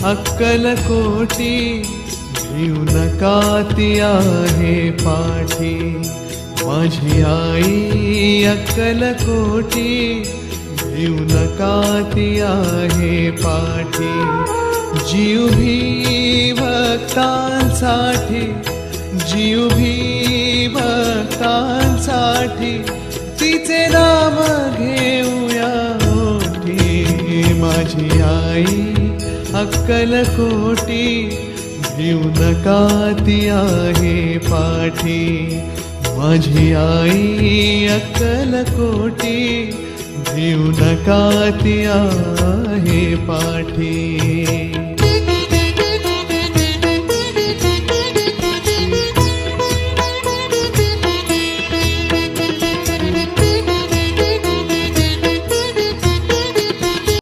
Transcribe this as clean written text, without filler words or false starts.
अक्कलकोटी भिऊ नका ती आहे पाठी. माझी आई अक्कलकोटी भिऊ नका ती आहे पाठी. जीव भी भक्तांसाठी, जीव भी भक्तांसाठी तिचे नाम घेऊया ओठी. माझी आई अक्कलकोटी भिऊ नका ती आहे पाठी. माझी आई अक्कलकोटी भिऊ नका ती आहे पाठी.